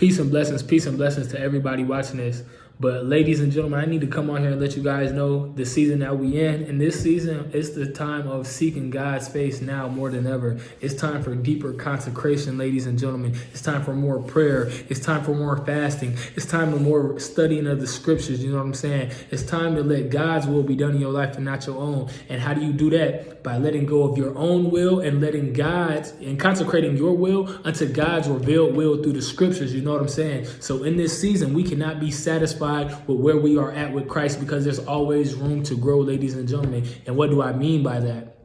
Peace and blessings to everybody watching this. But ladies and gentlemen, I need to come on here and let you guys know the season that we in. And this season, it's the time of seeking God's face now more than ever. It's time for deeper consecration, ladies and gentlemen. It's time for more prayer. It's time for more fasting. It's time for more studying of the scriptures. You know what I'm saying? It's time to let God's will be done in your life and not your own. And how do you do that? By letting go of your own will and letting God's and consecrating your will unto God's revealed will through the scriptures. You know what I'm saying? So in this season, we cannot be satisfied with where we are at with Christ because there's always room to grow, ladies and gentlemen. And what do I mean by that?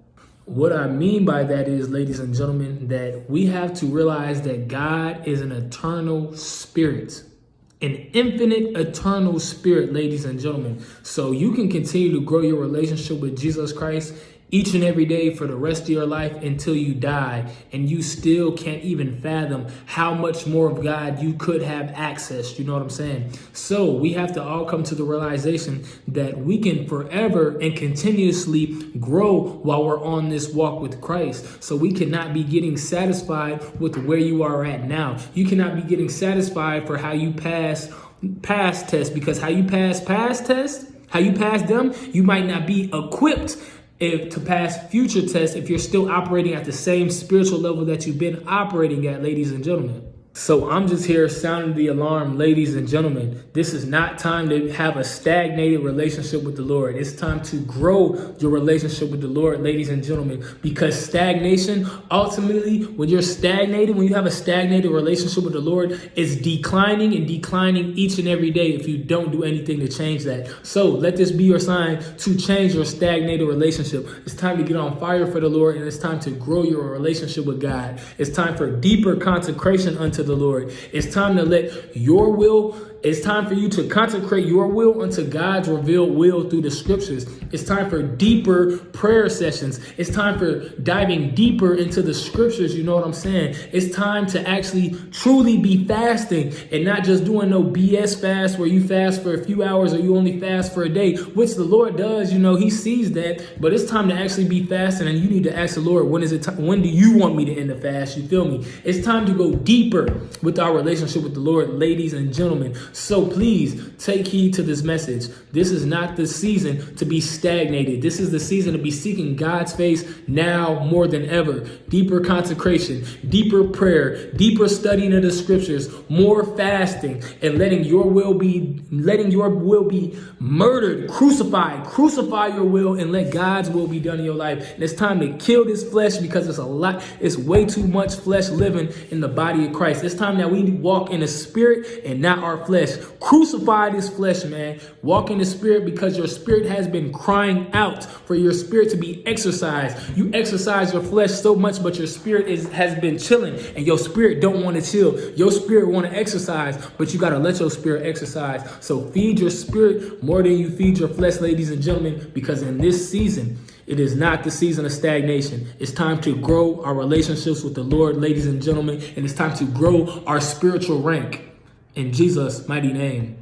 What I mean by that is, ladies and gentlemen, that we have to realize that God is an eternal spirit. An infinite, eternal spirit, ladies and gentlemen. So you can continue to grow your relationship with Jesus Christ each and every day for the rest of your life until you die, and you still can't even fathom how much more of God you could have accessed. You know what I'm saying? So we have to all come to the realization that we can forever and continuously grow while we're on this walk with Christ. So we cannot be getting satisfied with where you are at now. You cannot be getting satisfied for how you pass past tests, because how you pass past tests, how you pass them, you might not be equipped to pass future tests if you're still operating at the same spiritual level that you've been operating at, ladies and gentlemen. So I'm just here sounding the alarm, ladies and gentlemen. This is not time to have a stagnated relationship with the Lord. It's time to grow your relationship with the Lord, ladies and gentlemen, because stagnation, ultimately, when you're stagnated, when you have a stagnated relationship with the Lord, is declining and declining each and every day if you don't do anything to change that. So let this be your sign to change your stagnated relationship. It's time to get on fire for the Lord, and it's time to grow your relationship with God. It's time for deeper consecration unto the Lord. It's time to let your will, it's time for you to consecrate your will unto God's revealed will through the scriptures. It's time for deeper prayer sessions. It's time for diving deeper into the scriptures. You know what I'm saying? It's time to actually truly be fasting and not just doing no BS fast where you fast for a few hours or you only fast for a day, which the Lord does. You know, he sees that, but it's time to actually be fasting, and you need to ask the Lord, when do you want me to end the fast? You feel me? It's time to go deeper with our relationship with the Lord, ladies and gentlemen. So please take heed to this message. This is not the season to be stagnated. This is the season to be seeking God's face now more than ever. Deeper consecration, deeper prayer, deeper studying of the scriptures, more fasting, and letting your will be murdered, crucified. Crucify your will and let God's will be done in your life. And it's time to kill this flesh, because it's way too much flesh living in the body of Christ. It's time that we walk in the spirit and not our flesh. Crucify this flesh, man. Walk in the spirit, because your spirit has been crying out for your spirit to be exercised. You exercise your flesh so much, but your spirit has been chilling, and your spirit don't want to chill. Your spirit want to exercise, but you got to let your spirit exercise. So feed your spirit more than you feed your flesh, ladies and gentlemen, because in this season, it is not the season of stagnation. It's time to grow our relationships with the Lord, ladies and gentlemen, and it's time to grow our spiritual rank in Jesus' mighty name.